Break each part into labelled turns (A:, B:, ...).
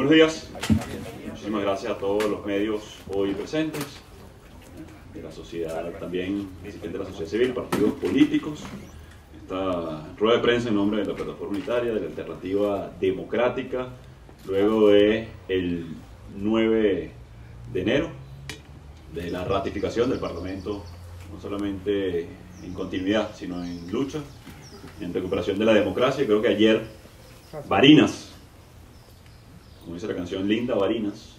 A: Buenos días. Muchísimas gracias a todos los medios hoy presentes, de la sociedad también, asistentes de la sociedad civil, partidos políticos. Esta rueda de prensa en nombre de la Plataforma Unitaria, de la Alternativa Democrática, luego de el 9 de enero, de la ratificación del Parlamento, no solamente en continuidad, sino en lucha, en recuperación de la democracia. Creo que ayer Barinas, como dice la canción Linda Barinas,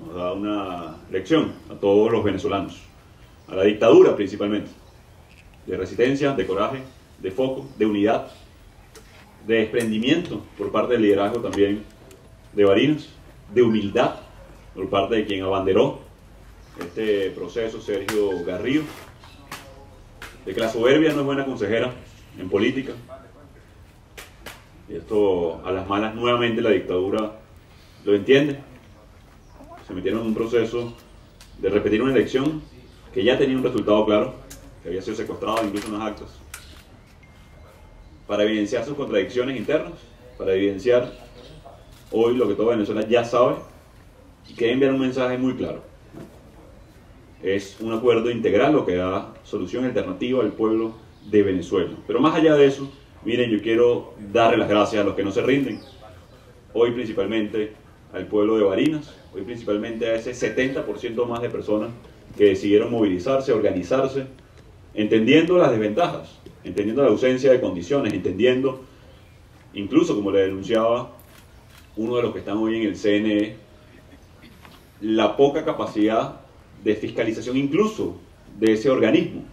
A: nos da una lección a todos los venezolanos, a la dictadura principalmente, de resistencia, de coraje, de foco, de unidad, de desprendimiento por parte del liderazgo también de Barinas, de humildad por parte de quien abanderó este proceso, Sergio Garrido, de que la soberbia no es buena consejera en política. Y esto, a las malas, nuevamente la dictadura lo entiende. Se metieron en un proceso de repetir una elección que ya tenía un resultado claro, que había sido secuestrado incluso en las actas, para evidenciar sus contradicciones internas, para evidenciar hoy lo que toda Venezuela ya sabe, y que enviar un mensaje muy claro. Es un acuerdo integral lo que da solución alternativa al pueblo de Venezuela. Pero más allá de eso, miren, yo quiero darle las gracias a los que no se rinden. Hoy principalmente al pueblo de Barinas, hoy principalmente a ese 70% más de personas que decidieron movilizarse, organizarse, entendiendo las desventajas, entendiendo la ausencia de condiciones, entendiendo, incluso como le denunciaba uno de los que están hoy en el CNE, la poca capacidad de fiscalización incluso de ese organismo.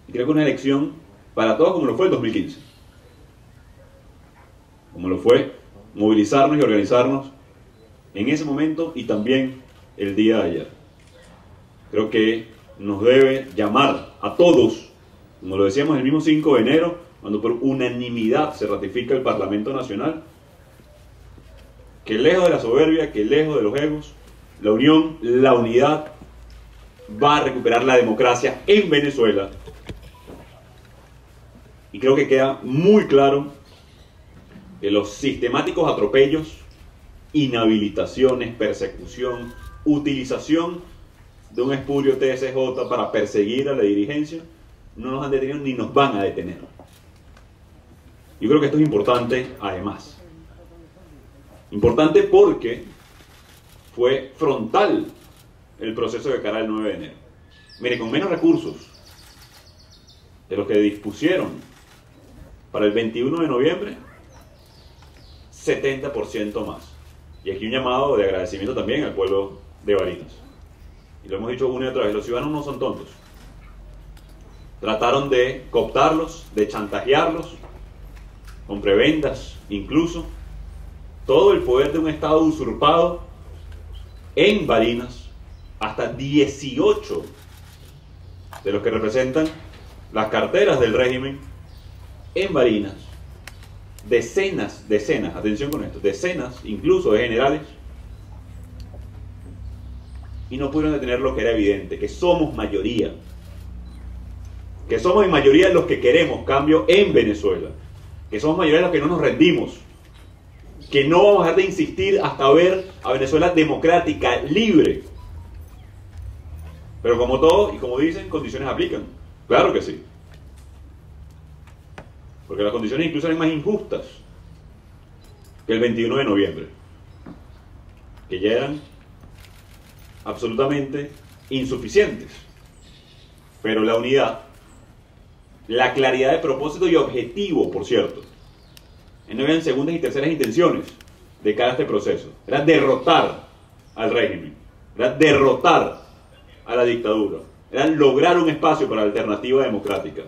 A: Y creo que una elección para todos, como lo fue el 2015, como lo fue movilizarnos y organizarnos en ese momento y también el día de ayer. Creo que nos debe llamar a todos, como lo decíamos el mismo 5 de enero, cuando por unanimidad se ratifica el Parlamento Nacional, que lejos de la soberbia, que lejos de los egos, la unión, la unidad va a recuperar la democracia en Venezuela. Y creo que queda muy claro que los sistemáticos atropellos, inhabilitaciones, persecución, utilización de un espurio TSJ para perseguir a la dirigencia, no nos han detenido ni nos van a detener. Yo creo que esto es importante además. Importante porque fue frontal el proceso de cara al 9 de enero. Mire, con menos recursos de los que dispusieron para el 21 de noviembre, 70% más. Y aquí un llamado de agradecimiento también al pueblo de Barinas. Y lo hemos dicho una y otra vez, los ciudadanos no son tontos. Trataron de cooptarlos, de chantajearlos, con prebendas incluso. Todo el poder de un Estado usurpado en Barinas, hasta 18 de los que representan las carteras del régimen en Barinas, decenas, atención con esto, decenas incluso de generales, y no pudieron detener lo que era evidente, que somos mayoría, que somos en mayoría los que queremos cambio en Venezuela, que somos mayoría los que no nos rendimos, que no vamos a dejar de insistir hasta ver a Venezuela democrática, libre. Pero como todo, y como dicen, condiciones aplican. Claro que sí. Porque las condiciones incluso eran más injustas que el 21 de noviembre. Que ya eran absolutamente insuficientes. Pero la unidad, la claridad de propósito y objetivo, por cierto, no habían segundas y terceras intenciones de cara a este proceso. Era derrotar al régimen, era derrotar a la dictadura, era lograr un espacio para la alternativa democrática,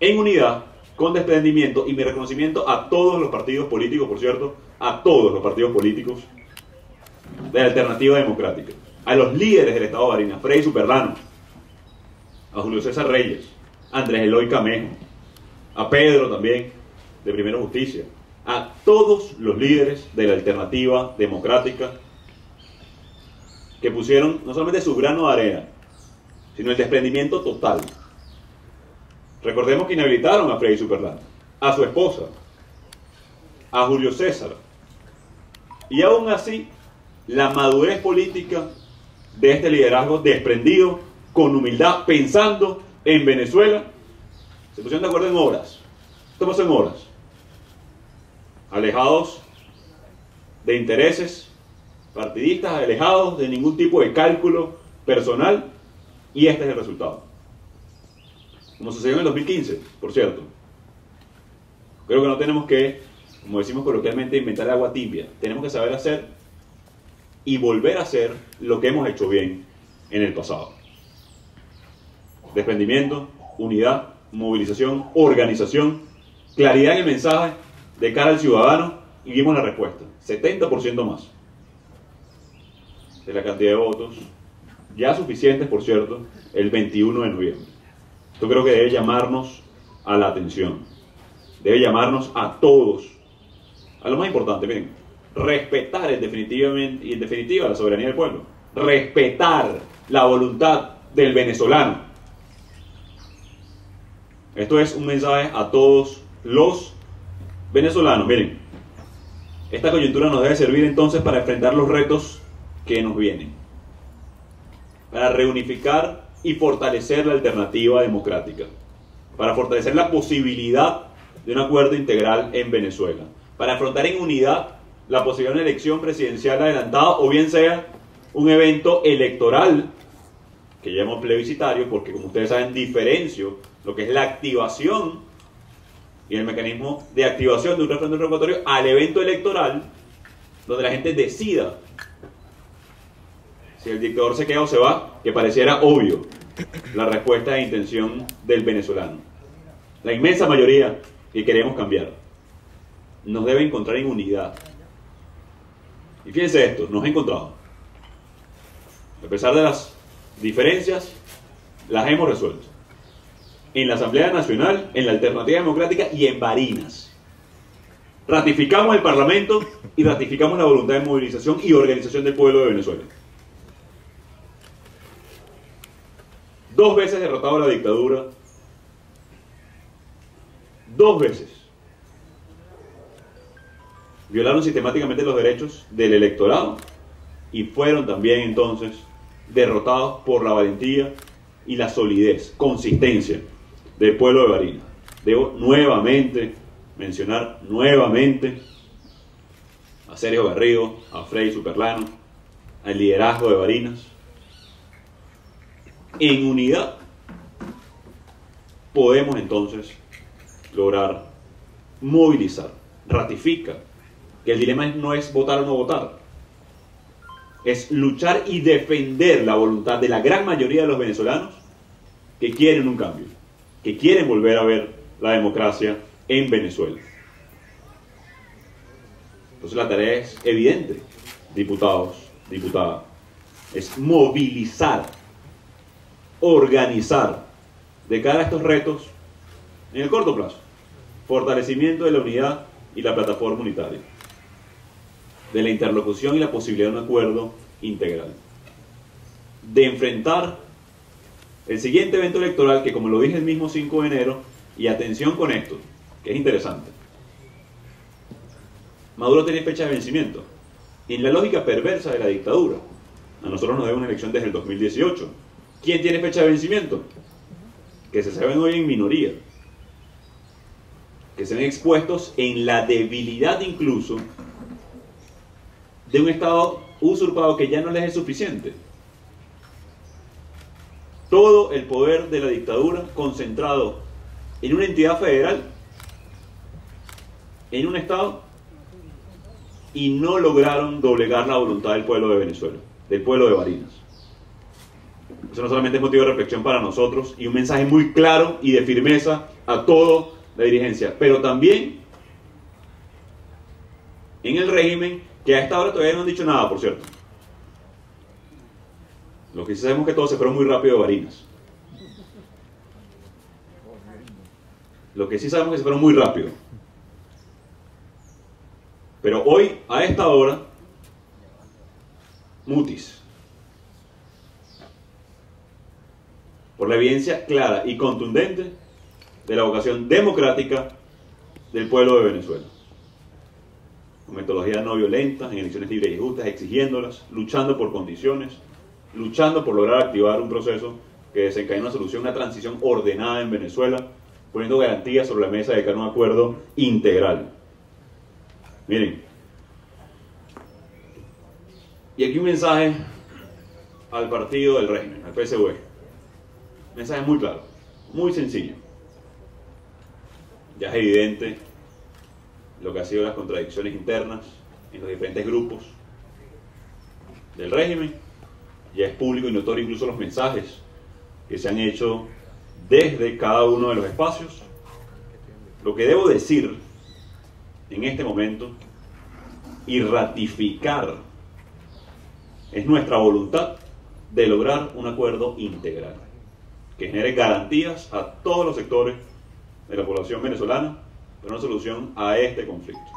A: en unidad, con desprendimiento, y mi reconocimiento a todos los partidos políticos, por cierto, a todos los partidos políticos de la alternativa democrática, a los líderes del Estado de Barinas, Freddy Superlano, a Julio César Reyes, a Andrés Eloy Camejo, a Pedro también, de Primera Justicia, a todos los líderes de la alternativa democrática que pusieron no solamente su grano de arena, sino el desprendimiento total. Recordemos que inhabilitaron a Freddy Superlano, a su esposa, a Julio César, Y aún así, la madurez política de este liderazgo desprendido, con humildad, pensando en Venezuela, se pusieron de acuerdo en horas. Esto pasó en horas. Alejados de intereses partidistas, alejados de ningún tipo de cálculo personal, y este es el resultado. Como sucedió en el 2015, por cierto. Creo que no tenemos que, como decimos coloquialmente, inventar agua tibia. Tenemos que saber hacer y volver a hacer lo que hemos hecho bien en el pasado. Desprendimiento, unidad, movilización, organización, claridad en el mensaje de cara al ciudadano, y vimos la respuesta, 70% más de la cantidad de votos, ya suficientes, por cierto, el 21 de noviembre. Esto creo que debe llamarnos a la atención, debe llamarnos a todos, a lo más importante, miren, respetar en definitiva la soberanía del pueblo, respetar la voluntad del venezolano. Esto es un mensaje a todos los venezolanos. Miren, esta coyuntura nos debe servir entonces para enfrentar los retos que nos vienen, para reunificar y fortalecer la alternativa democrática, para fortalecer la posibilidad de un acuerdo integral en Venezuela, para afrontar en unidad la posibilidad de una elección presidencial adelantada, o bien sea un evento electoral que llamo plebiscitario, porque como ustedes saben diferencio lo que es la activación y el mecanismo de activación de un referéndum revocatorio al evento electoral, donde la gente decida si el dictador se queda o se va, que pareciera obvio la respuesta de intención del venezolano. La inmensa mayoría que queremos cambiar nos debe encontrar en unidad. Y fíjense esto, nos ha encontrado. A pesar de las diferencias, las hemos resuelto. En la Asamblea Nacional, en la Alternativa Democrática y en Barinas. Ratificamos el Parlamento y ratificamos la voluntad de movilización y organización del pueblo de Venezuela. 2 veces derrotado la dictadura. 2 veces. Violaron sistemáticamente los derechos del electorado y fueron también entonces derrotados por la valentía y la solidez, consistencia del pueblo de Barinas. Debo nuevamente mencionar a Sergio Garrido, a Freddy Superlano, al liderazgo de Barinas. En unidad podemos entonces lograr movilizar. Ratifica que el dilema no es votar o no votar, es luchar y defender la voluntad de la gran mayoría de los venezolanos que quieren un cambio, que quieren volver a ver la democracia en Venezuela. Entonces la tarea es evidente, diputados, diputadas, es movilizar, organizar de cara a estos retos en el corto plazo, fortalecimiento de la unidad y la plataforma unitaria, de la interlocución y la posibilidad de un acuerdo integral, de enfrentar el siguiente evento electoral que, como lo dije el mismo 5 de enero, y atención con esto, que es interesante, Maduro tiene fecha de vencimiento. En la lógica perversa de la dictadura, a nosotros nos debe una elección desde el 2018. ¿Quién tiene fecha de vencimiento? Que se saben hoy en minoría, que se ven expuestos en la debilidad incluso de un Estado usurpado que ya no les es suficiente. Todo el poder de la dictadura concentrado en una entidad federal, en un Estado, y no lograron doblegar la voluntad del pueblo de Venezuela, del pueblo de Barinas. Eso no solamente es motivo de reflexión para nosotros y un mensaje muy claro y de firmeza a toda la dirigencia, pero también en el régimen, que a esta hora todavía no han dicho nada, por cierto. Lo que sí sabemos es que todos se fueron muy rápido de Barinas. Lo que sí sabemos es que se fueron muy rápido. Pero hoy, a esta hora, mutis. Por la evidencia clara y contundente de la vocación democrática del pueblo de Venezuela. con metodologías no violentas, en elecciones libres y justas, exigiéndolas, luchando por condiciones, luchando por lograr activar un proceso que desencadene una solución, una transición ordenada en Venezuela, poniendo garantías sobre la mesa de cara a un acuerdo integral. Miren, y aquí un mensaje al partido del régimen, al PSV. Un mensaje muy claro, muy sencillo. Ya es evidente lo que han sido las contradicciones internas en los diferentes grupos del régimen. Ya es público y notorio incluso los mensajes que se han hecho desde cada uno de los espacios. Lo que debo decir en este momento y ratificar es nuestra voluntad de lograr un acuerdo integral que genere garantías a todos los sectores de la población venezolana para una solución a este conflicto.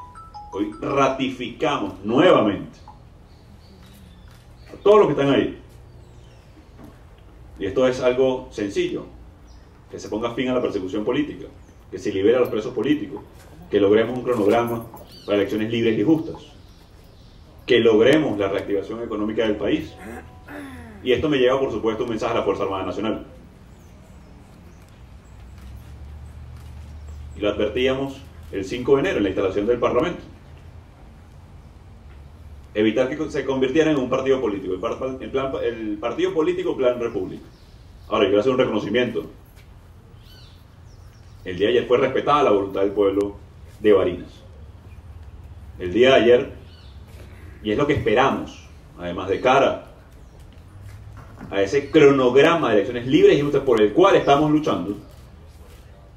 A: Hoy ratificamos nuevamente a todos los que están ahí, y esto es algo sencillo: que se ponga fin a la persecución política, que se libere a los presos políticos, que logremos un cronograma para elecciones libres y justas, que logremos la reactivación económica del país. Y esto me lleva, por supuesto, un mensaje a la Fuerza Armada Nacional. Y lo advertíamos el 5 de enero en la instalación del Parlamento. Evitar que se convirtiera en un partido político, el partido político Plan República. Ahora, yo quiero hacer un reconocimiento. El día de ayer fue respetada la voluntad del pueblo de Barinas. El día de ayer, y es lo que esperamos, además de cara a ese cronograma de elecciones libres y justas por el cual estamos luchando,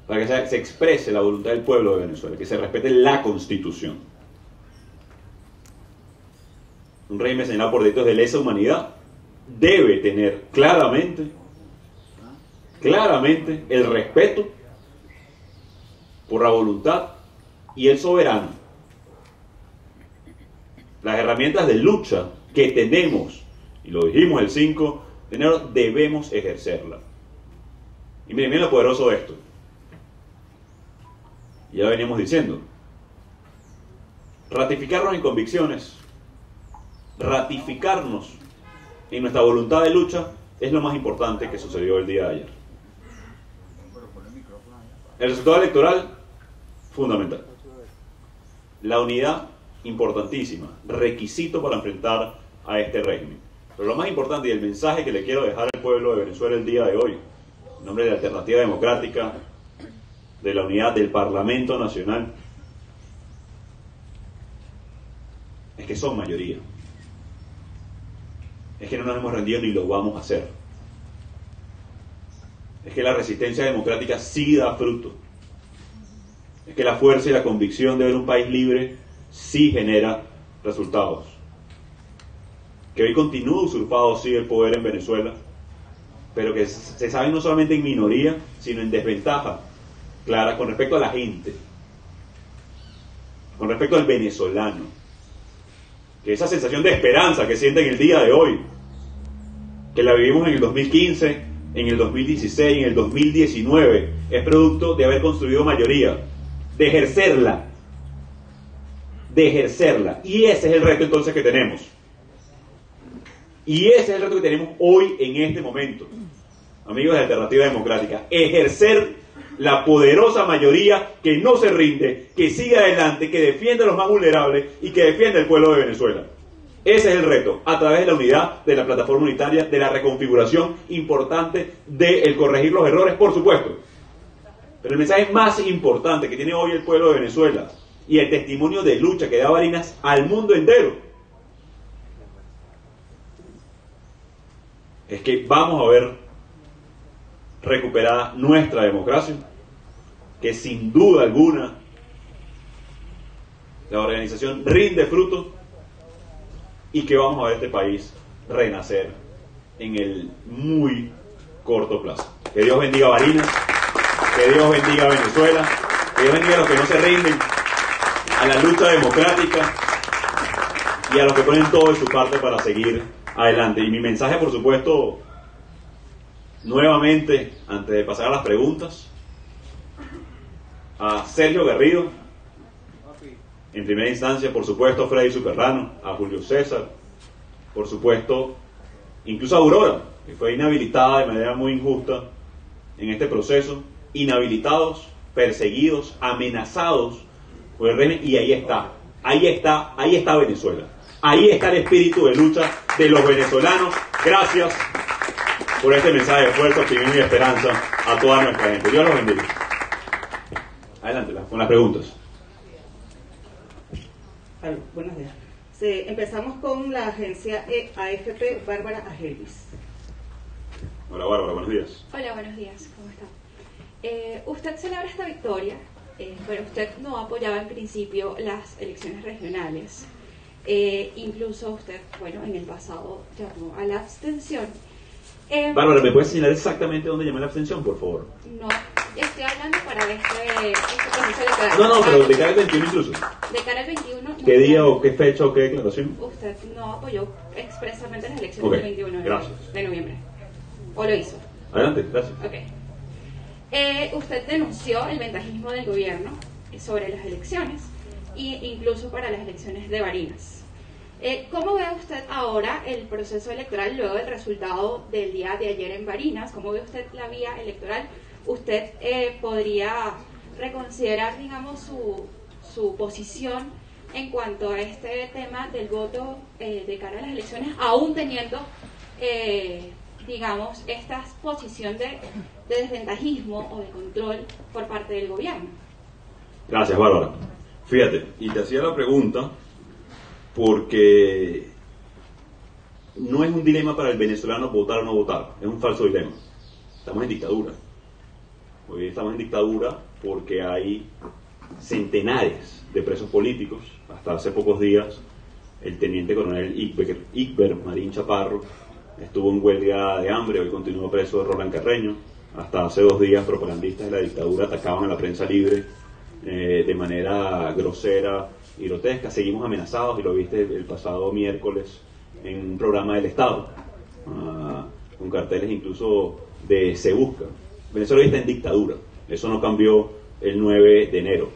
A: para que se exprese la voluntad del pueblo de Venezuela, que se respete la Constitución. Un régimen señalado por delitos de lesa humanidad debe tener claramente el respeto por la voluntad y el soberano. Las herramientas de lucha que tenemos, y lo dijimos el 5 de enero, debemos ejercerla. Y miren lo poderoso de esto. Ya lo veníamos diciendo. Ratificarnos en convicciones, ratificarnos en nuestra voluntad de lucha, es lo más importante que sucedió el día de ayer. El resultado electoral, fundamental. La unidad, importantísima, requisito para enfrentar a este régimen. Pero lo más importante y el mensaje que le quiero dejar al pueblo de Venezuela el día de hoy, en nombre de la Alternativa Democrática, de la unidad del Parlamento Nacional, es que son mayoría. Es que no nos hemos rendido ni lo vamos a hacer. Es que la resistencia democrática sí da fruto. Es que la fuerza y la convicción de ver un país libre sí genera resultados. Que hoy continúa usurpado sí el poder en Venezuela, pero que se sabe no solamente en minoría, sino en desventaja clara con respecto a la gente, con respecto al venezolano. Que esa sensación de esperanza que sienten el día de hoy, que la vivimos en el 2015, en el 2016, en el 2019, es producto de haber construido mayoría, de ejercerla. Y ese es el reto entonces que tenemos. Y ese es el reto que tenemos hoy en este momento, amigos de Alternativa Democrática: ejercer la poderosa mayoría que no se rinde, que sigue adelante, que defiende a los más vulnerables y que defiende al pueblo de Venezuela. Ese es el reto, a través de la unidad, de la plataforma unitaria, de la reconfiguración importante, de el corregir los errores, por supuesto. Pero el mensaje más importante que tiene hoy el pueblo de Venezuela y el testimonio de lucha que da Barinas al mundo entero es que vamos a ver recuperada nuestra democracia, que sin duda alguna la organización rinde frutos y que vamos a ver este país renacer en el muy corto plazo. Que Dios bendiga a Barinas, que Dios bendiga a Venezuela, que Dios bendiga a los que no se rinden, a la lucha democrática y a los que ponen todo de su parte para seguir adelante. Y mi mensaje, por supuesto, nuevamente, antes de pasar a las preguntas, a Sergio Garrido, En primera instancia, por supuesto, a Freddy Superrano, a Julio César, por supuesto, incluso a Aurora, que fue inhabilitada de manera muy injusta en este proceso, inhabilitados, perseguidos, amenazados por el régimen, y ahí está Venezuela. Ahí está el espíritu de lucha de los venezolanos. Gracias por este mensaje de fuerza, optimismo y esperanza a toda nuestra gente. Dios los bendiga. Adelante, con las preguntas.
B: Buenos días. Empezamos con la agencia AFP, Bárbara Agelis.
A: Hola Bárbara, buenos días.
C: Hola, buenos días, ¿cómo está? Usted celebra esta victoria, pero usted no apoyaba en principio las elecciones regionales. Incluso usted, bueno, en el pasado llamó a la abstención.
A: Bárbara, ¿me puedes señalar exactamente dónde llamé la abstención, por favor?
C: No, estoy hablando para este proceso electoral.
A: No, pero de cara al 21 incluso.
C: De cara al 21.
A: ¿Qué día o qué fecha o qué declaración?
C: Usted no apoyó expresamente las elecciones del 21 de noviembre. ¿O lo hizo?
A: Adelante, gracias.
C: Usted denunció el ventajismo del gobierno sobre las elecciones e incluso para las elecciones de Barinas. ¿Cómo ve usted ahora el proceso electoral luego del resultado del día de ayer en Barinas? ¿Cómo ve usted la vía electoral? ¿Usted podría reconsiderar, digamos, su posición en cuanto a este tema del voto de cara a las elecciones, aún teniendo, digamos, esta posición de desventajismo o de control por parte del gobierno?
A: Gracias, Bárbara. Fíjate, y te hacía la pregunta porque no es un dilema para el venezolano votar o no votar, es un falso dilema. Estamos en dictadura. Hoy estamos en dictadura porque hay centenares de presos políticos. Hasta hace pocos días el teniente coronel Igber Marín Chaparro estuvo en huelga de hambre, hoy continúa preso Roland Carreño. Hasta hace 2 días propagandistas de la dictadura atacaban a la prensa libre de manera grosera y grotesca. Seguimos amenazados, y lo viste el pasado miércoles en un programa del Estado, con carteles incluso de Se Busca. Venezuela hoy está en dictadura. Eso no cambió el 9 de enero.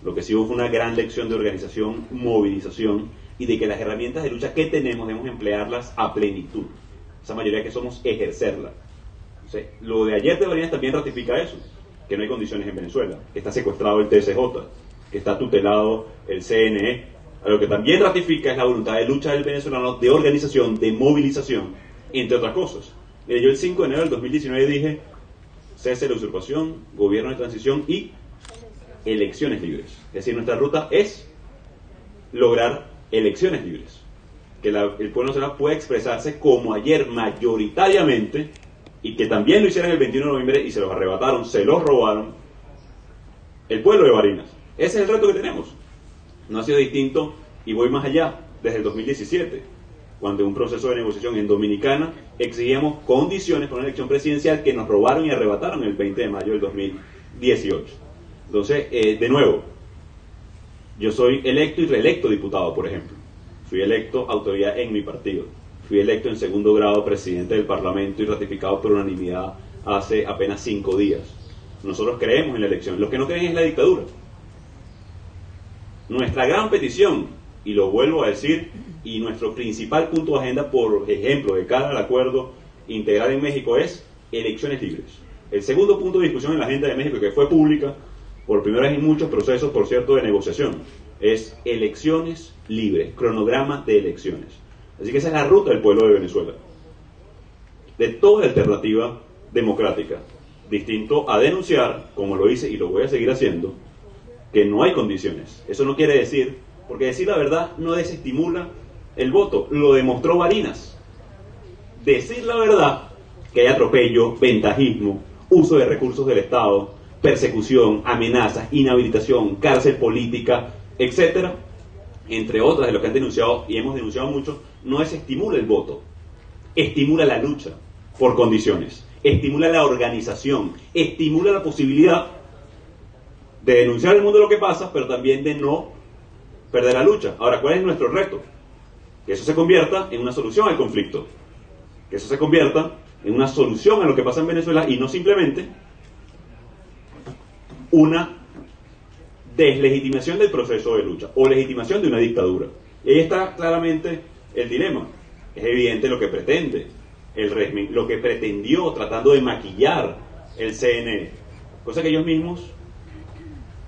A: Lo que sí hubo fue una gran lección de organización, movilización, y de que las herramientas de lucha que tenemos debemos emplearlas a plenitud. Esa mayoría que somos, ejercerla. Entonces, lo de ayer de Barinas también ratifica eso, que no hay condiciones en Venezuela, que está secuestrado el TSJ, que está tutelado el CNE. Lo que también ratifica es la voluntad de lucha del venezolano, de organización, de movilización, entre otras cosas. Yo el 5 de enero del 2019 dije: cese de la usurpación, gobierno de transición y elecciones libres. Es decir, nuestra ruta es lograr elecciones libres, que el pueblo venezolano pueda expresarse como ayer mayoritariamente, y que también lo hicieron el 21 de noviembre y se los arrebataron, se los robaron el pueblo de Barinas. Ese es el reto que tenemos. No ha sido distinto, y voy más allá, desde el 2017, cuando en un proceso de negociación en Dominicana exigíamos condiciones para una elección presidencial que nos robaron y arrebataron el 20 de mayo del 2018. Entonces, de nuevo, yo soy electo y reelecto diputado, por ejemplo. Fui electo autoridad en mi partido. Fui electo en segundo grado presidente del Parlamento y ratificado por unanimidad hace apenas 5 días. Nosotros creemos en la elección. Los que no creen es la dictadura. Nuestra gran petición, y lo vuelvo a decir, y nuestro principal punto de agenda, por ejemplo, de cara al acuerdo integral en México, es elecciones libres. El segundo punto de discusión en la agenda de México, que fue pública por primera vez en muchos procesos, por cierto, de negociación, es elecciones libres, cronograma de elecciones. Así que esa es la ruta del pueblo de Venezuela, de toda alternativa democrática, distinto a denunciar, como lo hice y lo voy a seguir haciendo, que no hay condiciones. Eso no quiere decir, porque decir la verdad no desestimula el voto, lo demostró Barinas. Decir la verdad, que hay atropello, ventajismo, uso de recursos del Estado, persecución, amenazas, inhabilitación, cárcel política, etcétera, entre otras de lo que han denunciado y hemos denunciado mucho, no desestimula el voto, estimula la lucha por condiciones, estimula la organización, estimula la posibilidad de denunciar al mundo lo que pasa, pero también de no perder la lucha. Ahora, ¿cuál es nuestro reto? Que eso se convierta en una solución al conflicto, que eso se convierta en una solución a lo que pasa en Venezuela y no simplemente una deslegitimación del proceso de lucha o legitimación de una dictadura. Y ahí está claramente el dilema. Es evidente lo que pretende el régimen, lo que pretendió tratando de maquillar el CNE, cosa que ellos mismos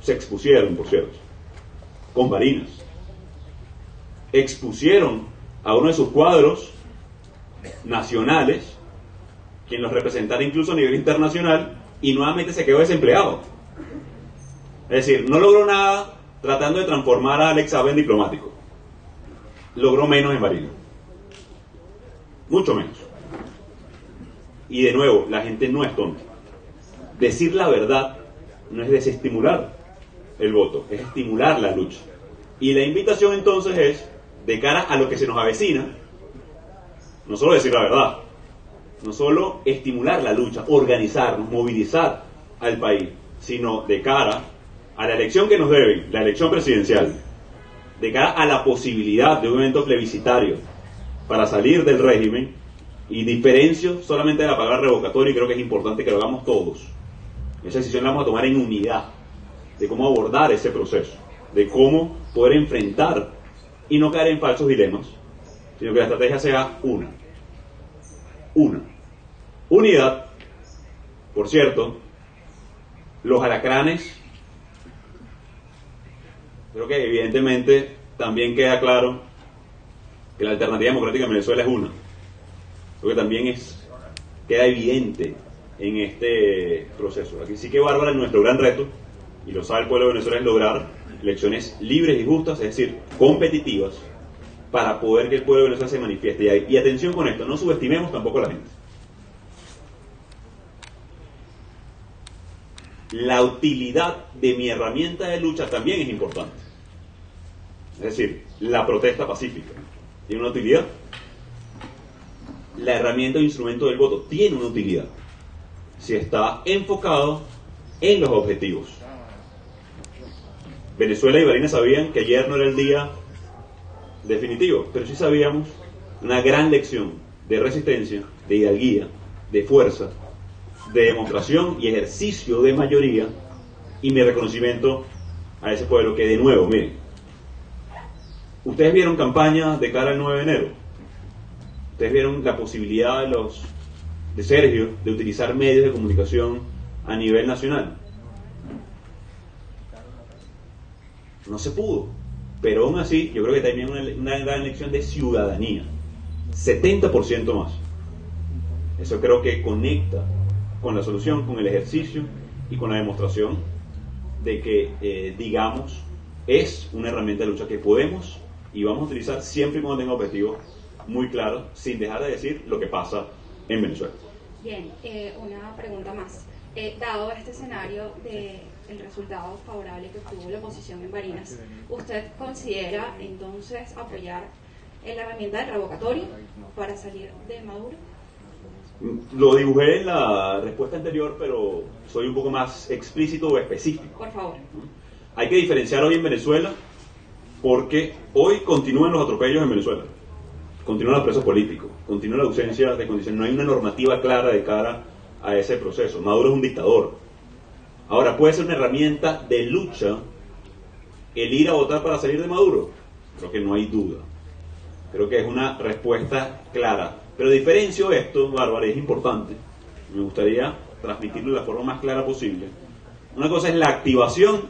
A: se expusieron, por cierto, con Barinas. Expusieron a uno de sus cuadros nacionales, quien los representara incluso a nivel internacional, y nuevamente se quedó desempleado. Es decir, no logró nada tratando de transformar a Alex Saab en diplomático. Logró menos en Barinas. Mucho menos. Y de nuevo, la gente no es tonta. Decir la verdad no es desestimular el voto, es estimular la lucha. Y la invitación entonces es, de cara a lo que se nos avecina, no solo decir la verdad, no solo estimular la lucha, organizarnos, movilizar al país, sino de cara a la elección que nos deben, la elección presidencial, de cara a la posibilidad de un evento plebiscitario para salir del régimen, y diferencio solamente de la palabra revocatoria, y creo que es importante que lo hagamos todos. Esa decisión la vamos a tomar en unidad, de cómo abordar ese proceso, de cómo poder enfrentar y no caer en falsos dilemas, sino que la estrategia sea una. Unidad. Por cierto, los alacranes, creo que evidentemente también queda claro que la alternativa democrática en Venezuela es una. Creo que también queda evidente en este proceso. Aquí sí que, Bárbara, nuestro gran reto, y lo sabe el pueblo de Venezuela, es lograr elecciones libres y justas, es decir, competitivas, para poder que el pueblo de Venezuela se manifieste. Y atención con esto, no subestimemos tampoco a la gente. La utilidad de mi herramienta de lucha también es importante. Es decir, la protesta pacífica tiene una utilidad. La herramienta o instrumento del voto tiene una utilidad si está enfocado en los objetivos. Venezuela y Barinas sabían que ayer no era el día definitivo, pero sí sabíamos una gran lección de resistencia, de hidalguía, de fuerza, de demostración y ejercicio de mayoría, y mi reconocimiento a ese pueblo que, de nuevo, miren, ustedes vieron campaña de cara al 9 de enero, ustedes vieron la posibilidad de Sergio de utilizar medios de comunicación a nivel nacional. No se pudo, pero aún así yo creo que también una gran lección de ciudadanía, 70% más. Eso creo que conecta con la solución, con el ejercicio y con la demostración de que, digamos, es una herramienta de lucha que podemos y vamos a utilizar siempre y cuando tenga objetivos muy claros, sin dejar de decir lo que pasa en Venezuela.
C: Bien, una pregunta más. Dado este escenario del resultado favorable que obtuvo la oposición en Barinas, ¿usted considera entonces apoyar la herramienta del revocatorio para salir de Maduro?
A: Lo dibujé en la respuesta anterior, pero soy un poco más explícito o específico.
C: Por favor.
A: Hay que diferenciar hoy en Venezuela, porque hoy continúan los atropellos en Venezuela, continúan los presos políticos, continúa la ausencia de condiciones, no hay una normativa clara de cara a ese proceso. Maduro es un dictador. Ahora, ¿puede ser una herramienta de lucha el ir a votar para salir de Maduro? Creo que no hay duda. Creo que es una respuesta clara. Pero diferencio esto, Bárbara, es importante. Me gustaría transmitirlo de la forma más clara posible. Una cosa es la activación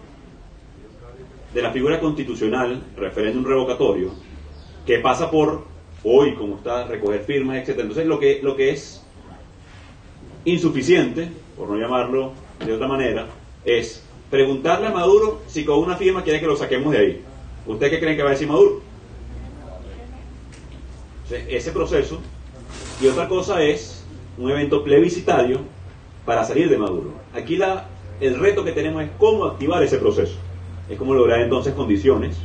A: de la figura constitucional, referéndum revocatorio, que pasa por, hoy, como está, recoger firmas, etc. Entonces, lo que es insuficiente, por no llamarlo de otra manera, es preguntarle a Maduro si con una firma quiere que lo saquemos de ahí. ¿Usted qué creen que va a decir Maduro? Entonces, ese proceso. Y otra cosa es un evento plebiscitario para salir de Maduro. Aquí el reto que tenemos es cómo activar ese proceso. Es cómo lograr entonces condiciones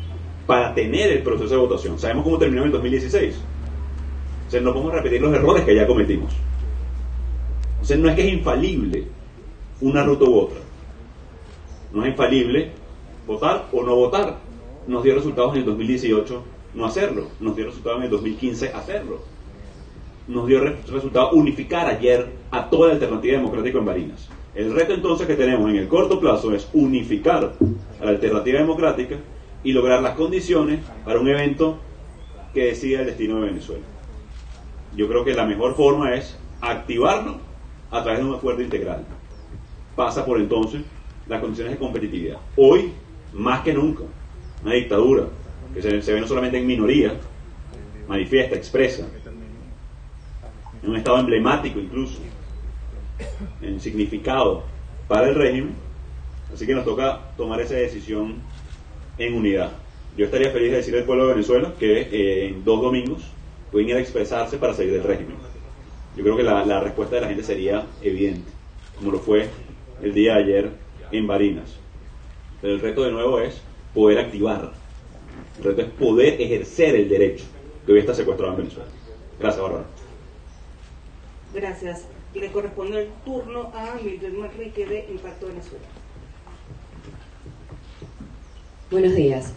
A: para tener el proceso de votación. Sabemos cómo terminó en el 2016. Entonces no podemos repetir los errores que ya cometimos. Entonces no es que es infalible una ruta u otra. No es infalible votar o no votar. Nos dio resultados en el 2018 no hacerlo. Nos dio resultados en el 2015 hacerlo. Nos dio resultado unificar ayer a toda la alternativa democrática en Barinas. El reto entonces que tenemos en el corto plazo es unificar a la alternativa democrática y lograr las condiciones para un evento que decida el destino de Venezuela. Yo creo que la mejor forma es activarlo a través de un acuerdo integral. Pasa por entonces las condiciones de competitividad. Hoy, más que nunca, una dictadura que se ve no solamente en minoría, manifiesta, expresa, en un estado emblemático incluso, en significado para el régimen, así que nos toca tomar esa decisión en unidad. Yo estaría feliz de decirle al pueblo de Venezuela que en 2 domingos pueden ir a expresarse para salir del régimen. Yo creo que la respuesta de la gente sería evidente, como lo fue el día de ayer en Barinas. Pero el reto de nuevo es poder activar, el reto es poder ejercer el derecho que hoy está secuestrado en Venezuela. Gracias, Bárbara.
B: Gracias. Le corresponde el turno a Mildred Manrique de Impacto Venezuela.
D: Buenos días.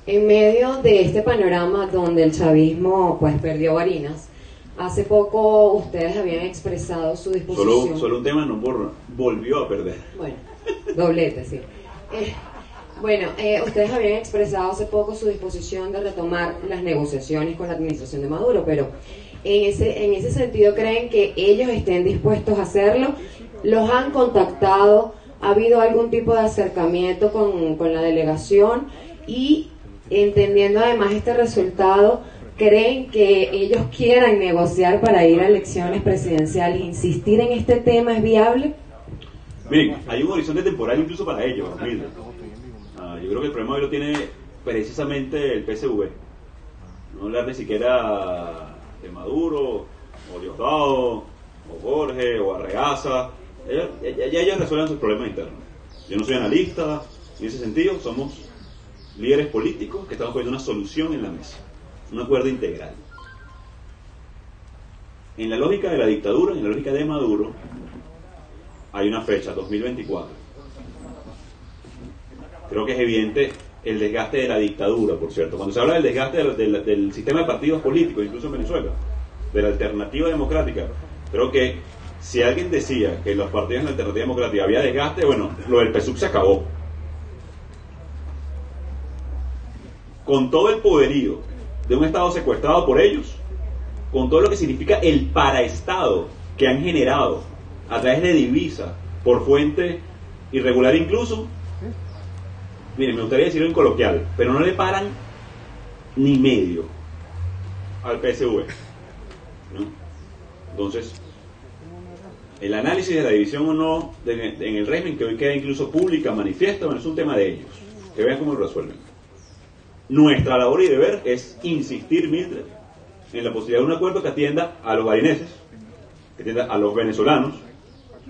D: En medio de este panorama donde el chavismo pues perdió Barinas, hace poco ustedes habían expresado su disposición.
A: Solo un tema, no volvió a perder.
D: Bueno, doblete, sí. Ustedes habían expresado hace poco su disposición de retomar las negociaciones con la administración de Maduro, pero en ese sentido, ¿creen que ellos estén dispuestos a hacerlo? ¿Los han contactado? ¿Ha habido algún tipo de acercamiento con la delegación? Y entendiendo además este resultado, ¿creen que ellos quieran negociar para ir a elecciones presidenciales? ¿Insistir en este tema es viable?
A: Miren, hay un horizonte temporal incluso para ellos, Mildred. Yo creo que el problema hoy lo tiene precisamente el PSV. No hablar ni siquiera de Maduro, o Diosdado, o Jorge, o Arreaza. Ya ellos resuelven sus problemas internos. Yo no soy analista, en ese sentido somos líderes políticos que estamos poniendo una solución en la mesa, un acuerdo integral. En la lógica de la dictadura, en la lógica de Maduro, hay una fecha, 2024. Creo que es evidente el desgaste de la dictadura, por cierto. Cuando se habla del desgaste del sistema de partidos políticos, incluso en Venezuela, de la alternativa democrática, creo que si alguien decía que los partidos en la alternativa democrática había desgaste, bueno, lo del PSUV se acabó. Con todo el poderío de un Estado secuestrado por ellos, con todo lo que significa el paraestado que han generado a través de divisas por fuente irregular incluso, miren, me gustaría decirlo en coloquial, pero no le paran ni medio al PSV, ¿no? Entonces, el análisis de la división o no en el régimen, que hoy queda incluso pública, manifiesta, bueno, es un tema de ellos, que vean cómo lo resuelven. Nuestra labor y deber es insistir, Mildred, en la posibilidad de un acuerdo que atienda a los barineses, que atienda a los venezolanos,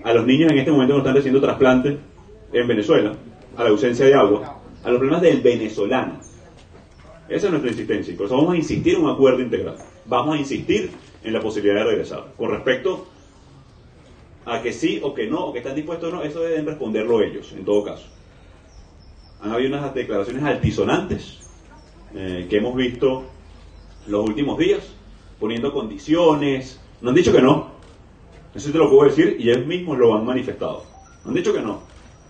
A: a los niños en este momento que están haciendo trasplantes en Venezuela, a la ausencia de agua, a los problemas del venezolano. Esa es nuestra insistencia, y por eso vamos a insistir en un acuerdo integral. Vamos a insistir en la posibilidad de regresar. Con respecto a que sí o que no, o que están dispuestos o no, eso deben responderlo ellos, en todo caso. Han habido unas declaraciones altisonantes que hemos visto los últimos días, poniendo condiciones. No han dicho que no, eso te lo puedo decir, y ellos mismos lo han manifestado. No han dicho que no.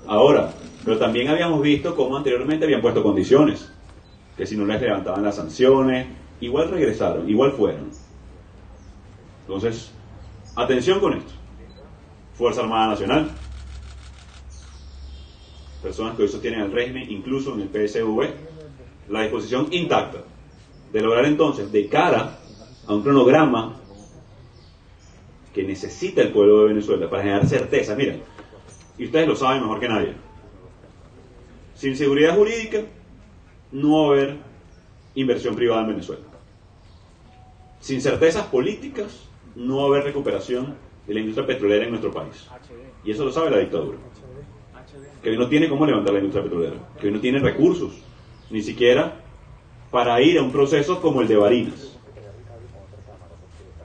A: Ahora, pero también habíamos visto cómo anteriormente habían puesto condiciones, que si no les levantaban las sanciones, igual regresaron, igual fueron. Entonces, atención con esto. Fuerza Armada Nacional, personas que hoy sostienen el régimen, incluso en el PSV, la disposición intacta de lograr entonces, de cara a un cronograma que necesita el pueblo de Venezuela para generar certeza. Miren, y ustedes lo saben mejor que nadie, sin seguridad jurídica no va a haber inversión privada en Venezuela. Sin certezas políticas no va a haber recuperación de la industria petrolera en nuestro país. Y eso lo sabe la dictadura, que hoy no tiene cómo levantar la industria petrolera, que hoy no tiene recursos ni siquiera para ir a un proceso como el de Barinas.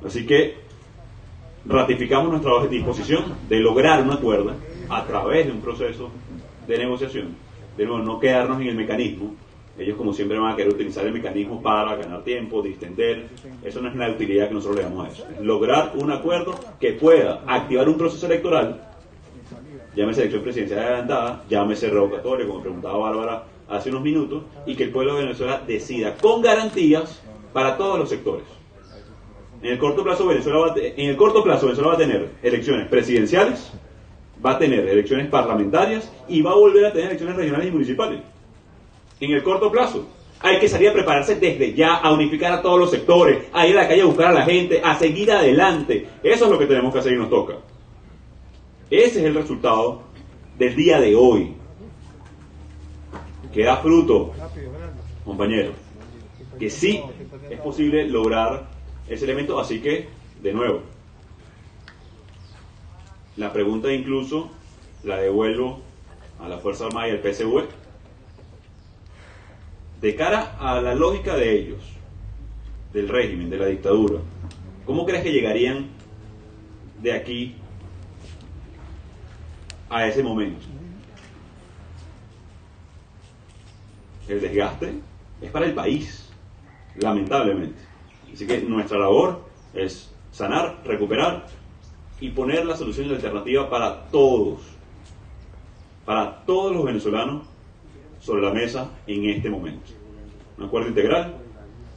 A: Así que ratificamos nuestra disposición de lograr un acuerdo a través de un proceso de negociación, de nuevo, no quedarnos en el mecanismo. Ellos, como siempre, van a querer utilizar el mecanismo para ganar tiempo, distender. Eso no es la utilidad que nosotros le damos a eso. Es lograr un acuerdo que pueda activar un proceso electoral llámese elección presidencial adelantada, llámese revocatoria, como preguntaba Bárbara hace unos minutos, y que el pueblo de Venezuela decida con garantías para todos los sectores. En el corto plazo Venezuela va a tener elecciones presidenciales, va a tener elecciones parlamentarias y va a volver a tener elecciones regionales y municipales. En el corto plazo hay que salir a prepararse desde ya, a unificar a todos los sectores, a ir a la calle a buscar a la gente, a seguir adelante. Eso es lo que tenemos que hacer y nos toca. Ese es el resultado del día de hoy, que da fruto, compañeros, que sí es posible lograr ese elemento. Así que, de nuevo, la pregunta incluso la devuelvo a la Fuerza Armada y al PSV. De cara a la lógica de ellos, del régimen, de la dictadura, ¿cómo crees que llegarían de aquí a ese momento? El desgaste es para el país, lamentablemente. Así que nuestra labor es sanar, recuperar y poner la solución y la alternativa para todos los venezolanos sobre la mesa en este momento. Un acuerdo integral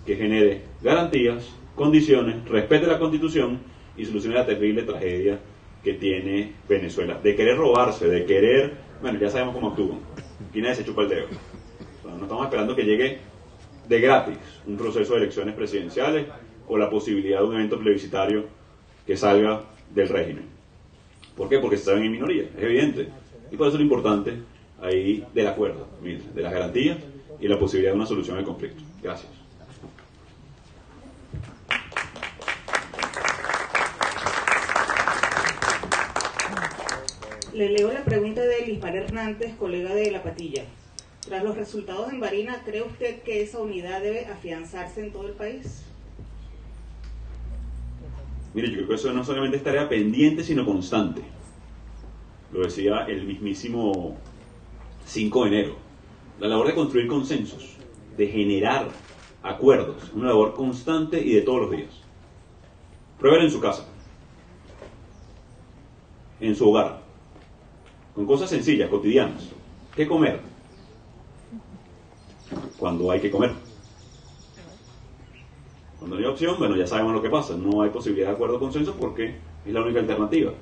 A: que genere garantías, condiciones, respete la Constitución y solucione la terrible tragedia que tiene Venezuela. De querer robarse, de querer... Bueno, ya sabemos cómo actúan. Aquí nadie se chupa el dedo. O sea, no estamos esperando que llegue de gratis un proceso de elecciones presidenciales o la posibilidad de un evento plebiscitario que salga del régimen. ¿Por qué? Porque se saben en minoría, es evidente. Y por eso lo importante ahí del acuerdo, de las garantías y la posibilidad de una solución al conflicto. Gracias.
B: Le leo la pregunta de Lismar Hernández, colega de La Patilla. Tras los resultados en Barinas, ¿cree usted que esa unidad debe afianzarse en todo el país?
A: Mire, yo creo que eso no solamente es tarea pendiente, sino constante. Lo decía el mismísimo 5 de enero. La labor de construir consensos, de generar acuerdos, una labor constante y de todos los días. Pruébelo en su casa, en su hogar, con cosas sencillas, cotidianas. ¿Qué comer? Cuando hay que comer. Cuando no hay opción, bueno, ya sabemos lo que pasa. No hay posibilidad de acuerdo o consenso porque es la única alternativa.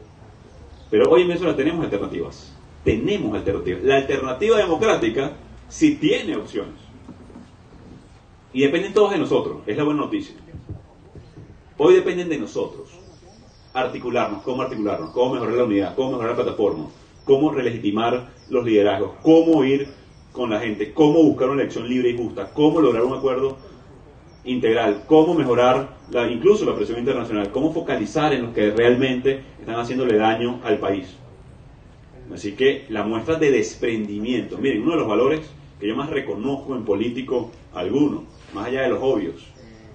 A: Pero hoy en Venezuela tenemos alternativas. Tenemos alternativas. La alternativa democrática sí tiene opciones. Y dependen todos de nosotros. Es la buena noticia. Hoy dependen de nosotros. Articularnos, cómo mejorar la unidad, cómo mejorar la plataforma, cómo relegitimar los liderazgos, cómo ir con la gente, cómo buscar una elección libre y justa, cómo lograr un acuerdo integral, cómo mejorar incluso la presión internacional, cómo focalizar en los que realmente están haciéndole daño al país. Así que la muestra de desprendimiento, miren, uno de los valores que yo más reconozco en político alguno, más allá de los obvios,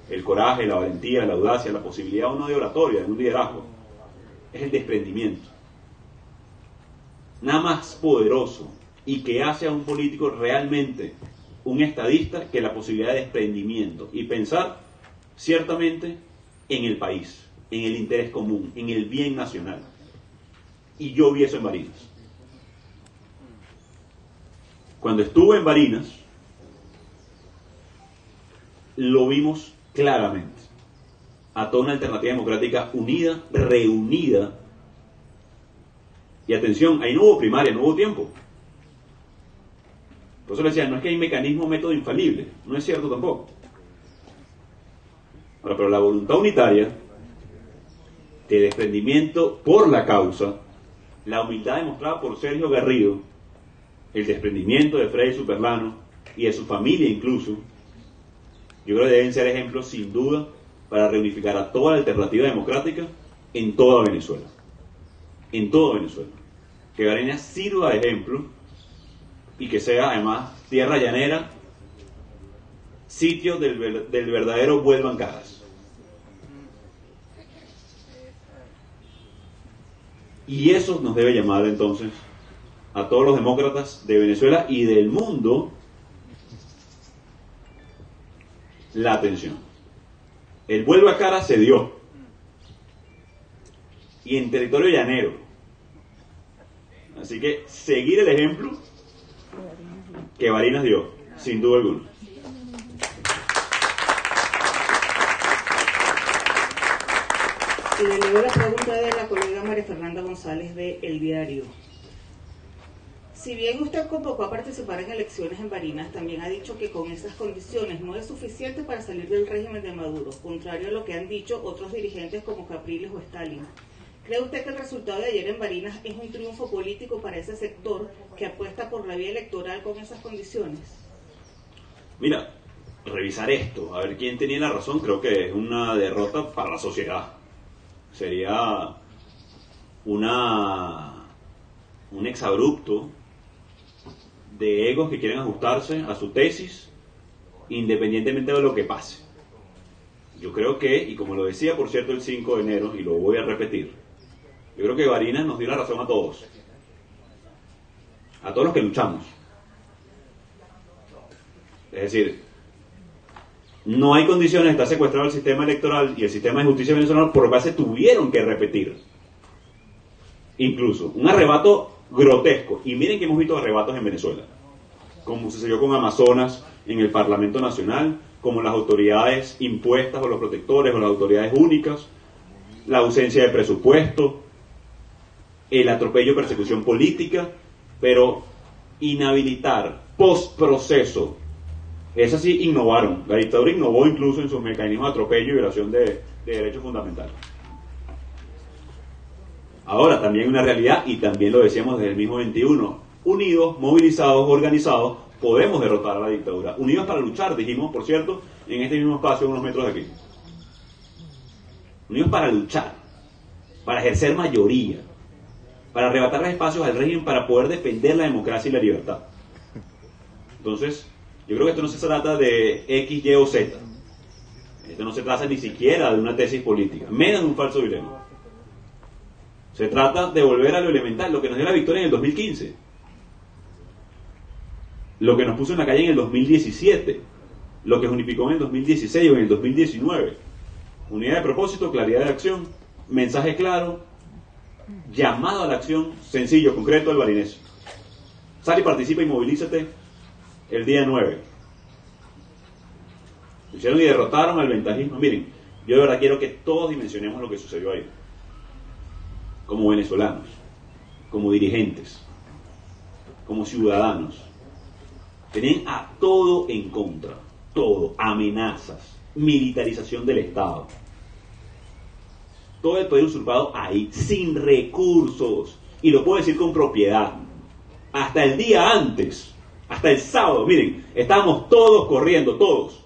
A: el coraje, la valentía, la audacia, la posibilidad o no de oratoria, de un liderazgo, es el desprendimiento. Nada más poderoso y que hace a un político realmente un estadista que la posibilidad de desprendimiento y pensar ciertamente en el país, en el interés común, en el bien nacional. Y yo vi eso en Barinas. Cuando estuve en Barinas, lo vimos claramente. A toda una alternativa democrática unida, reunida. Y atención, ahí no hubo primaria, no hubo tiempo. Por eso le decía, no es que hay mecanismo, método infalible. No es cierto tampoco. Ahora, pero la voluntad unitaria, de desprendimiento por la causa, la humildad demostrada por Sergio Garrido, el desprendimiento de Freddy Superlano y de su familia incluso, yo creo que deben ser ejemplos sin duda para reunificar a toda la alternativa democrática en toda Venezuela. En toda Venezuela. Que Barinas sirva de ejemplo y que sea además tierra llanera, sitio del verdadero vuelvan caras. Y eso nos debe llamar entonces a todos los demócratas de Venezuela y del mundo la atención. El vuelva a cara se dio. Y en territorio llanero. Así que seguir el ejemplo que Barinas dio, sin duda alguna.
B: Y le leo la pregunta de la colega María Fernanda González de El Diario. Si bien usted convocó a participar en elecciones en Barinas, también ha dicho que con esas condiciones no es suficiente para salir del régimen de Maduro, contrario a lo que han dicho otros dirigentes como Capriles o Stalin. ¿Cree usted que el resultado de ayer en Barinas es un triunfo político para ese sector que apuesta por la vía electoral con esas condiciones?
A: Mira, revisar esto, a ver quién tenía la razón, creo que es una derrota para la sociedad. Sería un exabrupto de egos que quieren ajustarse a su tesis independientemente de lo que pase. Yo creo que, y como lo decía por cierto el 5 de enero, y lo voy a repetir, yo creo que Barinas nos dio la razón a todos los que luchamos. Es decir, no hay condiciones, está secuestrado el sistema electoral y el sistema de justicia venezolano, por lo cual se tuvieron que repetir. Incluso, un arrebato grotesco. Y miren que hemos visto arrebatos en Venezuela, como sucedió con Amazonas en el Parlamento Nacional, como las autoridades impuestas o los protectores o las autoridades únicas, la ausencia de presupuesto, el atropello, persecución política, pero inhabilitar post-proceso. Esas sí innovaron. La dictadura innovó incluso en sus mecanismos de atropello y violación de derechos fundamentales. Ahora, también una realidad, y también lo decíamos desde el mismo 21, unidos, movilizados, organizados, podemos derrotar a la dictadura. Unidos para luchar, dijimos, por cierto, en este mismo espacio, unos metros de aquí. Unidos para luchar, para ejercer mayoría, para arrebatar los espacios al régimen, para poder defender la democracia y la libertad. Entonces, yo creo que esto no se trata de X, Y o Z. Esto no se trata ni siquiera de una tesis política, menos de un falso dilema. Se trata de volver a lo elemental, lo que nos dio la victoria en el 2015. Lo que nos puso en la calle en el 2017. Lo que unificó en el 2016 o en el 2019. Unidad de propósito, claridad de acción, mensaje claro, llamado a la acción, sencillo, concreto al barinés. Sal y participa y movilízate el día 9. Hicieron y derrotaron al ventajismo. Miren, yo de verdad quiero que todos dimensionemos lo que sucedió ahí. Como venezolanos, como dirigentes, como ciudadanos. Tenían a todo en contra, todo, amenazas, militarización del Estado. Todo el poder usurpado ahí, sin recursos. Y lo puedo decir con propiedad. Hasta el día antes, hasta el sábado, miren, estábamos todos corriendo, todos,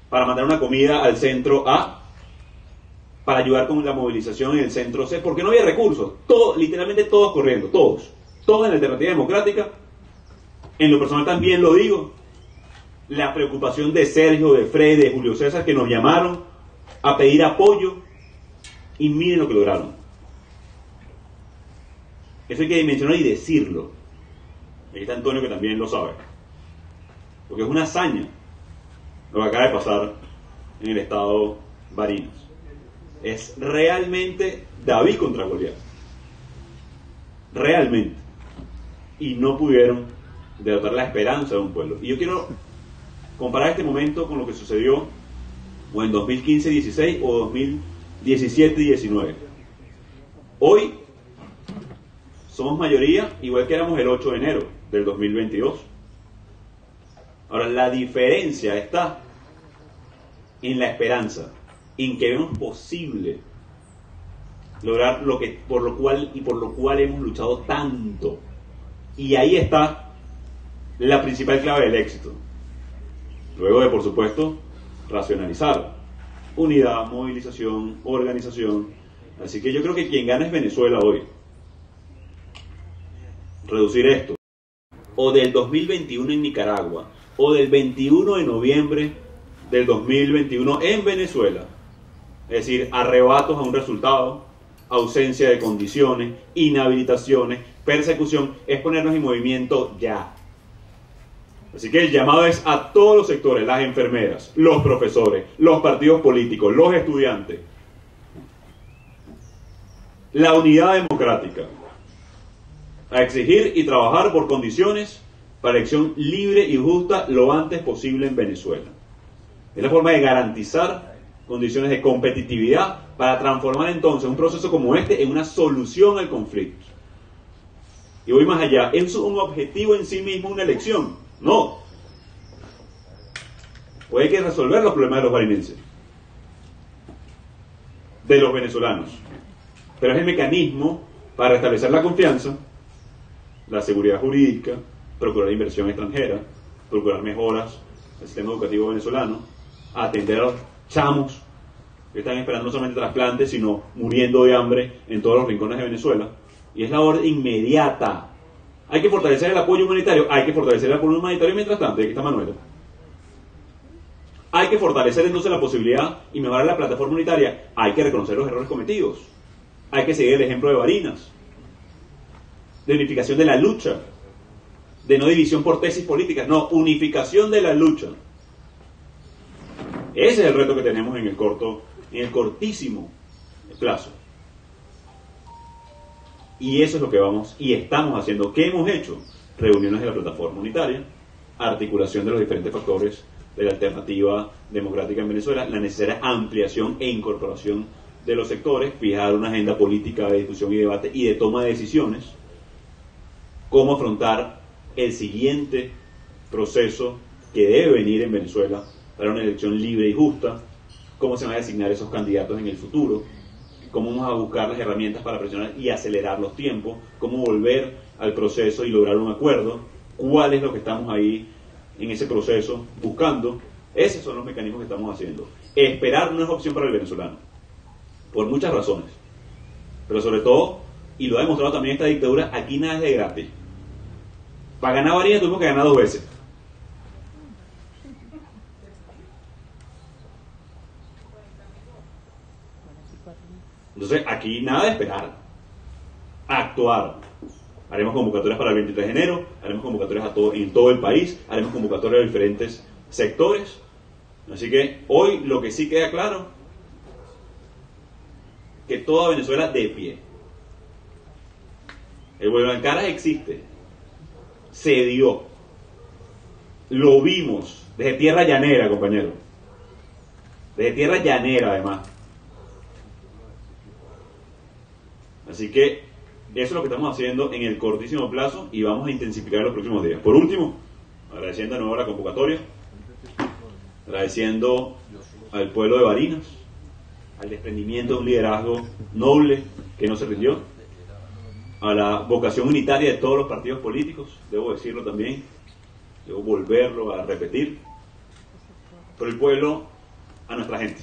A: para mandar una comida al centro A, para ayudar con la movilización en el centro C, porque no había recursos. Todos, literalmente todos corriendo, todos en la Alternativa Democrática. En lo personal también lo digo, la preocupación de Sergio, de Fred, de Julio César, que nos llamaron a pedir apoyo, y miren lo que lograron. Eso hay que dimensionar y decirlo. Aquí está Antonio, que también lo sabe, porque es una hazaña lo que acaba de pasar en el estado Barinas. Es realmente David contra Goliat. Realmente. Y no pudieron derrotar la esperanza de un pueblo. Y yo quiero comparar este momento con lo que sucedió o en 2015-16 o 2017-19. Hoy somos mayoría, igual que éramos el 8 de enero del 2022. Ahora, la diferencia está en la esperanza, en que vemos posible lograr por lo cual hemos luchado tanto. Y ahí está la principal clave del éxito. Luego de, por supuesto, racionalizar. Unidad, movilización, organización. Así que yo creo que quien gana es Venezuela hoy. Reducir esto. O del 2021 en Nicaragua, o del 21 de noviembre del 2021 en Venezuela. Es decir, arrebatos a un resultado, ausencia de condiciones, inhabilitaciones, persecución, es ponernos en movimiento ya. Así que el llamado es a todos los sectores, las enfermeras, los profesores, los partidos políticos, los estudiantes. La unidad democrática, a exigir y trabajar por condiciones para elección libre y justa lo antes posible en Venezuela. Es la forma de garantizar condiciones de competitividad para transformar entonces un proceso como este en una solución al conflicto. Y voy más allá, ¿es un objetivo en sí mismo una elección? No. Pues hay que resolver los problemas de los barinenses, de los venezolanos. Pero es el mecanismo para restablecer la confianza, la seguridad jurídica, procurar inversión extranjera, procurar mejoras al sistema educativo venezolano, atender a los chamos que están esperando no solamente trasplantes, sino muriendo de hambre en todos los rincones de Venezuela. Y es la orden inmediata. Hay que fortalecer el apoyo humanitario, hay que fortalecer el apoyo humanitario mientras tanto, y aquí está Manuela. Hay que fortalecer entonces la posibilidad y mejorar la plataforma unitaria, hay que reconocer los errores cometidos, hay que seguir el ejemplo de Barinas, de unificación de la lucha, de no división por tesis políticas, no, unificación de la lucha. Ese es el reto que tenemos en el cortísimo plazo. Y eso es lo que vamos y estamos haciendo. ¿Qué hemos hecho? Reuniones de la plataforma unitaria, articulación de los diferentes factores de la alternativa democrática en Venezuela, la necesaria ampliación e incorporación de los sectores, fijar una agenda política de discusión y debate y de toma de decisiones, cómo afrontar el siguiente proceso que debe venir en Venezuela para una elección libre y justa, cómo se van a designar esos candidatos en el futuro, cómo vamos a buscar las herramientas para presionar y acelerar los tiempos, cómo volver al proceso y lograr un acuerdo, cuál es lo que estamos ahí en ese proceso buscando. Esos son los mecanismos que estamos haciendo. Esperar no es opción para el venezolano, por muchas razones, pero sobre todo, y lo ha demostrado también esta dictadura, aquí nada es de gratis. Para ganar Barinas tuvimos que ganar 2 veces. Entonces, aquí nada de esperar. Actuar. Haremos convocatorias para el 23 de enero, haremos convocatorias en todo el país, haremos convocatorias a diferentes sectores. Así que hoy lo que sí queda claro, que toda Venezuela de pie. El vuelo en caras existe. Se dio. Lo vimos desde tierra llanera, compañero. Desde tierra llanera, además. Así que eso es lo que estamos haciendo en el cortísimo plazo y vamos a intensificar en los próximos días. Por último, agradeciendo de nuevo la convocatoria, agradeciendo al pueblo de Barinas, al desprendimiento de un liderazgo noble que no se rindió, a la vocación unitaria de todos los partidos políticos, debo decirlo también, debo volverlo a repetir, por el pueblo, a nuestra gente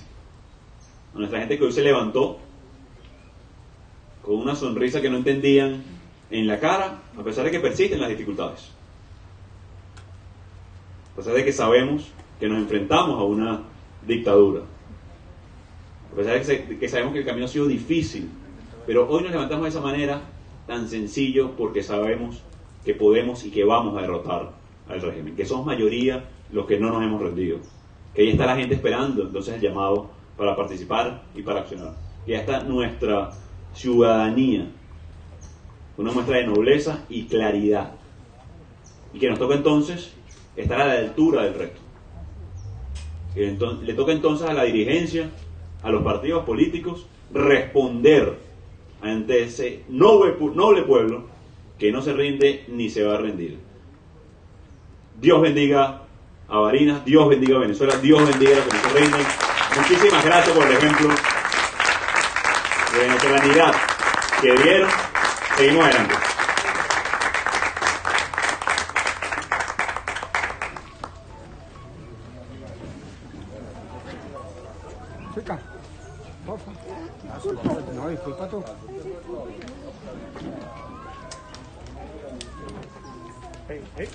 A: que hoy se levantó con una sonrisa que no entendían en la cara, a pesar de que persisten las dificultades, a pesar de que sabemos que nos enfrentamos a una dictadura, a pesar de que sabemos que el camino ha sido difícil, pero hoy nos levantamos de esa manera tan sencillo porque sabemos que podemos y que vamos a derrotar al régimen, que somos mayoría los que no nos hemos rendido, que ahí está la gente esperando entonces el llamado para participar y para accionar, que ya está nuestra ciudadanía, una muestra de nobleza y claridad, y que nos toca entonces estar a la altura del reto. Le toca entonces a la dirigencia, a los partidos políticos, responder ante ese noble pueblo que no se rinde ni se va a rendir. Dios bendiga a Barinas, Dios bendiga a Venezuela, Dios bendiga a los que no se rinden. Muchísimas gracias por el ejemplo de venezolanidad que dieron. Seguimos adelante.
E: Chica, porfa. No, disculpa tú. Hey, hey.